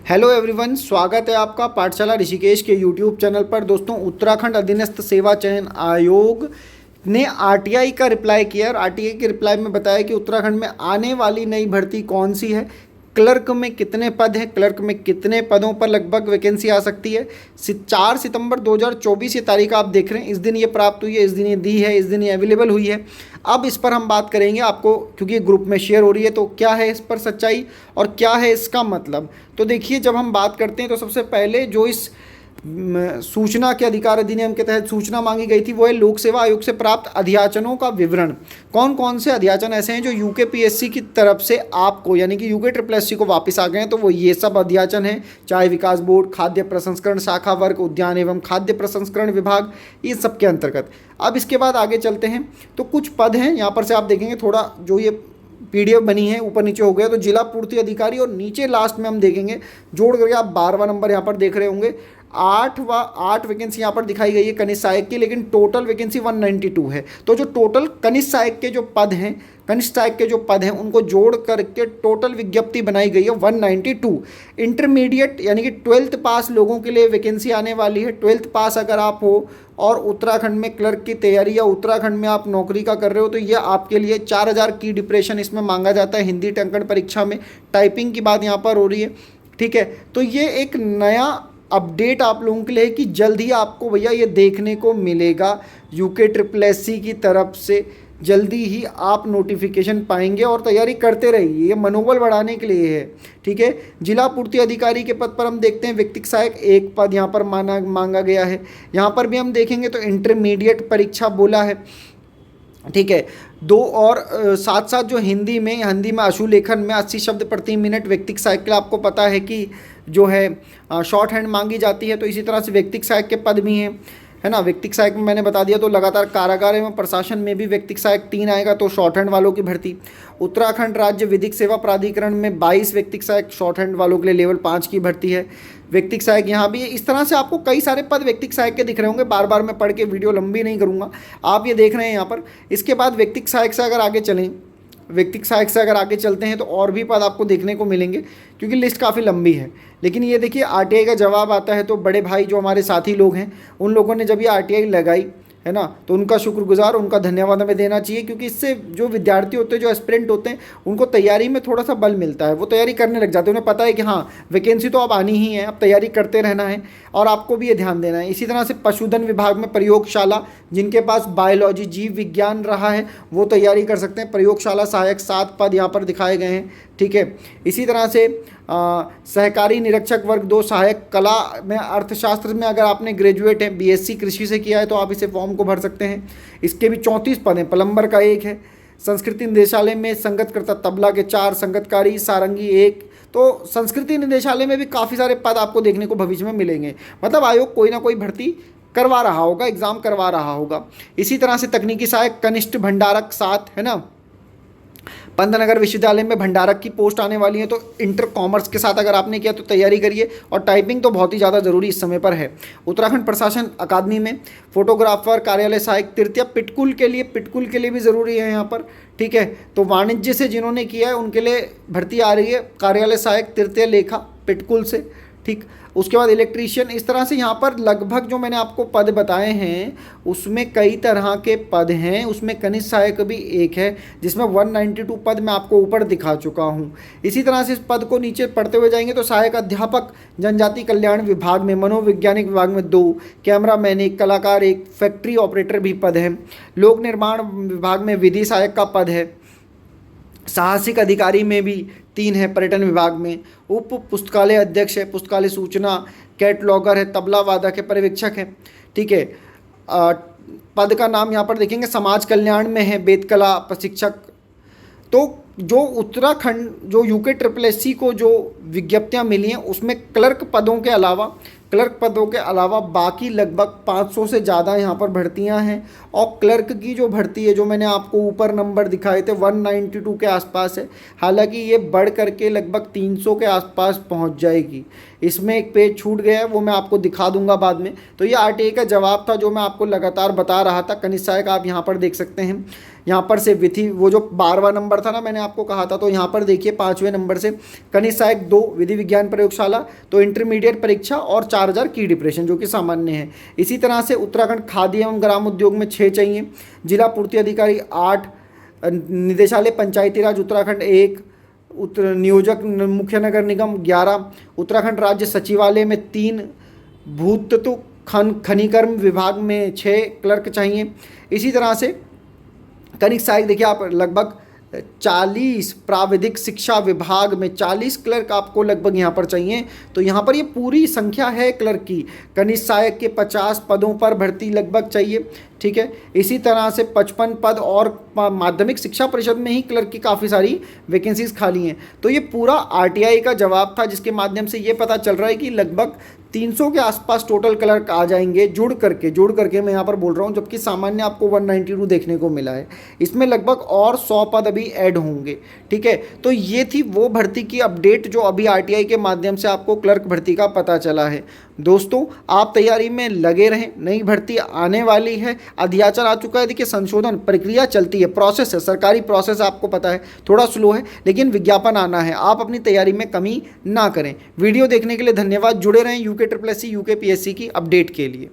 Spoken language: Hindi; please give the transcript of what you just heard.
हेलो एवरीवन, स्वागत है आपका पाठशाला ऋषिकेश के यूट्यूब चैनल पर। दोस्तों, उत्तराखंड अधीनस्थ सेवा चयन आयोग ने आरटीआई का रिप्लाई किया और आरटीआई के रिप्लाई में बताया कि उत्तराखंड में आने वाली नई भर्ती कौन सी है, क्लर्क में कितने पद हैं, क्लर्क में कितने पदों पर लगभग वैकेंसी आ सकती है। 4 सितंबर 2024 ये तारीख आप देख रहे हैं, इस दिन ये प्राप्त हुई है, इस दिन ये दी है, इस दिन ये अवेलेबल हुई है। अब इस पर हम बात करेंगे आपको, क्योंकि ग्रुप में शेयर हो रही है, तो क्या है इस पर सच्चाई और क्या है इसका मतलब। तो देखिए, जब हम बात करते हैं तो सबसे पहले जो इस सूचना के अधिकार अधिनियम के तहत सूचना मांगी गई थी वो है लोक सेवा आयोग से प्राप्त अध्याचनों का विवरण। कौन कौन से अध्याचन ऐसे हैं जो यूके पीएससी की तरफ से आपको, यानी कि यूके ट्रिपल एससी को वापस आ गए हैं, तो वो ये सब अध्याचन हैं। चाहे विकास बोर्ड, खाद्य प्रसंस्करण शाखा वर्ग, उद्यान एवं खाद्य प्रसंस्करण विभाग, ये सब के अंतर्गत। अब इसके बाद आगे चलते हैं तो कुछ पद हैं, यहाँ पर से आप देखेंगे थोड़ा जो ये पीडीएफ बनी है ऊपर नीचे हो गया, तो जिला पूर्ति अधिकारी और नीचे लास्ट में हम देखेंगे जोड़ करके आप 12वां नंबर यहाँ पर देख रहे होंगे। 8 वैकेंसी यहाँ पर दिखाई गई है कनिष्ठ सहायक की, लेकिन टोटल वैकेंसी 192 है। तो जो टोटल कनिष्ठ सहायक के जो पद हैं, कनिष्ठ सहायक के जो पद हैं उनको जोड़ करके टोटल विज्ञप्ति बनाई गई है 192। इंटरमीडिएट यानी कि 12th पास लोगों के लिए वैकेंसी आने वाली है। 12th पास अगर आप हो और उत्तराखंड में क्लर्क की तैयारी या उत्तराखंड में आप नौकरी का कर रहे हो तो ये आपके लिए 4000 की डिप्रेशन इसमें मांगा जाता है। हिंदी टंकण परीक्षा में टाइपिंग की बात यहाँ पर हो रही है, ठीक है। तो ये एक नया अपडेट आप लोगों के लिए है कि जल्द ही आपको भैया ये देखने को मिलेगा यूके ट्रिपल एससी की तरफ से। जल्दी ही आप नोटिफिकेशन पाएंगे और तैयारी करते रहिए, ये मनोबल बढ़ाने के लिए है, ठीक है। जिला पूर्ति अधिकारी के पद पर हम देखते हैं व्यक्तिक सहायक 1 पद यहाँ पर मांगा गया है। यहाँ पर भी हम देखेंगे तो इंटरमीडिएट परीक्षा बोला है, ठीक है। 2 और साथ साथ जो हिंदी में आशुलेखन में 80 शब्द प्रति मिनट व्यक्तिक सहायक के लिए आपको पता है कि जो है शॉर्ट हैंड मांगी जाती है, तो इसी तरह से व्यक्तिक सहायक के पद भी हैं, है ना। व्यक्तिक सहायक में मैंने बता दिया। तो लगातार कारागार एवं प्रशासन में भी व्यक्तिक सहायक 3 आएगा, तो शॉर्ट हैंड वालों की भर्ती। उत्तराखंड राज्य विधिक सेवा प्राधिकरण में 22 व्यक्तिक सहायक शॉर्ट हैंड वालों के लिए लेवल 5 की भर्ती है। व्यक्तिक सहायक यहाँ भी है। इस तरह से आपको कई सारे पद व्यक्तिक सहायक के दिख रहे होंगे। बार बार मैं पढ़ के वीडियो लंबी नहीं करूँगा, आप ये देख रहे हैं यहाँ पर। इसके बाद व्यक्तिक सहायक से अगर आगे चलें, व्यक्तिक सहायक से अगर आगे चलते हैं तो और भी पद आपको देखने को मिलेंगे, क्योंकि लिस्ट काफ़ी लंबी है। लेकिन ये देखिए, आरटीआई का जवाब आता है तो बड़े भाई जो हमारे साथी लोग हैं उन लोगों ने जब ये आरटीआई लगाई है ना, तो उनका शुक्रगुजार, उनका धन्यवाद हमें देना चाहिए, क्योंकि इससे जो विद्यार्थी होते हैं, जो एस्पिरेंट होते हैं, उनको तैयारी में थोड़ा सा बल मिलता है। वो तैयारी करने लग जाते हैं, उन्हें पता है कि हाँ वैकेंसी तो अब आनी ही है, अब तैयारी करते रहना है और आपको भी ये ध्यान देना है। इसी तरह से पशुधन विभाग में प्रयोगशाला, जिनके पास बायोलॉजी जीव विज्ञान रहा है वो तैयारी कर सकते हैं। प्रयोगशाला सहायक 7 पद यहाँ पर दिखाए गए हैं, ठीक है। इसी तरह से सहकारी निरीक्षक वर्ग 2 सहायक कला में, अर्थशास्त्र में अगर आपने ग्रेजुएट है, बीएससी कृषि से किया है तो आप इसे फॉर्म को भर सकते हैं। इसके भी 34 पद हैं। प्लम्बर का 1 है। संस्कृति निदेशालय में संगतकर्ता तबला के 4, संगतकारी सारंगी 1। तो संस्कृति निदेशालय में भी काफ़ी सारे पद आपको देखने को भविष्य में मिलेंगे। मतलब आयोग कोई ना कोई भर्ती करवा रहा होगा, एग्ज़ाम करवा रहा होगा। इसी तरह से तकनीकी सहायक कनिष्ठ भंडारक 7 है ना। पंतनगर विश्वविद्यालय में भंडारक की पोस्ट आने वाली है, तो इंटर कॉमर्स के साथ अगर आपने किया तो तैयारी करिए, और टाइपिंग तो बहुत ही ज़्यादा ज़रूरी इस समय पर है। उत्तराखंड प्रशासन अकादमी में फोटोग्राफर कार्यालय सहायक तृतीय, पिटकुल के लिए भी ज़रूरी है यहाँ पर, ठीक है। तो वाणिज्य से जिन्होंने किया है उनके लिए भर्ती आ रही है कार्यालय सहायक तृतीय लेखा पिटकुल से, ठीक। उसके बाद इलेक्ट्रीशियन। इस तरह से यहाँ पर लगभग जो मैंने आपको पद बताए हैं उसमें कई तरह के पद हैं। उसमें कनिष्ठ सहायक भी 1 है, जिसमें 192 पद मैं आपको ऊपर दिखा चुका हूँ। इसी तरह से इस पद को नीचे पढ़ते हुए जाएंगे तो सहायक अध्यापक जनजाति कल्याण विभाग में, मनोवैज्ञानिक विभाग में 2, कैमरामैन 1, कलाकार 1, फैक्ट्री ऑपरेटर भी पद है। लोक निर्माण विभाग में विधि सहायक का पद है। साहसिक अधिकारी में भी 3 है। पर्यटन विभाग में उप पुस्तकालय अध्यक्ष है, पुस्तकालय सूचना कैटलॉगर है, तबला वादक है, पर्यवेक्षक है, ठीक है। पद का नाम यहाँ पर देखेंगे समाज कल्याण में है, वेदकला प्रशिक्षक। तो जो उत्तराखंड जो यूके ट्रिपल एससी को जो विज्ञप्तियाँ मिली हैं उसमें क्लर्क पदों के अलावा बाकी लगभग 500 से ज़्यादा यहाँ पर भर्तियाँ हैं। और क्लर्क की जो भर्ती है, जो मैंने आपको ऊपर नंबर दिखाए थे, 192 के आसपास है। हालांकि ये बढ़ करके लगभग 300 के आसपास पहुँच जाएगी। इसमें एक पेज छूट गया है, वो मैं आपको दिखा दूंगा बाद में। तो ये आरटीआई का जवाब था जो मैं आपको लगातार बता रहा था। कनिष्ठ सहायक आप यहाँ पर देख सकते हैं। यहाँ पर से विधि, वो जो 12वां नंबर था ना मैंने आपको कहा था। तो यहाँ पर देखिए 5वें नंबर से कनिष्ठ सहायक 2 विधि विज्ञान प्रयोगशाला, तो इंटरमीडिएट परीक्षा और 4000 की डिप्रेशन जो कि सामान्य है। इसी तरह से उत्तराखंड खाद्य एवं ग्राम उद्योग में 6 चाहिए, जिला पूर्ति अधिकारी 8, निदेशालय पंचायती राज उत्तराखंड 1, नियोजक मुख्य नगर निगम 11, उत्तराखंड राज्य सचिवालय में 3, भूतत्व खनिकर्म विभाग में 6 क्लर्क चाहिए। इसी तरह से कनिष्ठ सहायक देखिए आप लगभग 40, प्राविधिक शिक्षा विभाग में 40 क्लर्क आपको लगभग यहाँ पर चाहिए। तो यहाँ पर ये पूरी संख्या है क्लर्क की। कनिष्ठ सहायक के 50 पदों पर भर्ती लगभग चाहिए, ठीक है। इसी तरह से 55 पद और माध्यमिक शिक्षा परिषद में ही क्लर्क की काफ़ी सारी वैकेंसीज खाली हैं। तो ये पूरा आरटीआई का जवाब था, जिसके माध्यम से ये पता चल रहा है कि लगभग 300 के आसपास टोटल क्लर्क आ जाएंगे जुड़ करके मैं यहाँ पर बोल रहा हूँ, जबकि सामान्य आपको 192 देखने को मिला है। इसमें लगभग और 100 पद अभी ऐड होंगे, ठीक है। तो ये थी वो भर्ती की अपडेट जो अभी आरटीआई के माध्यम से आपको क्लर्क भर्ती का पता चला है। दोस्तों आप तैयारी में लगे रहें, नई भर्ती आने वाली है, अध्याचन आ चुका है। देखिए संशोधन प्रक्रिया चलती है, प्रोसेस है, सरकारी प्रोसेस आपको पता है थोड़ा स्लो है, लेकिन विज्ञापन आना है। आप अपनी तैयारी में कमी ना करें। वीडियो देखने के लिए धन्यवाद। जुड़े रहें यूके SSC यूके PSC की अपडेट के लिए।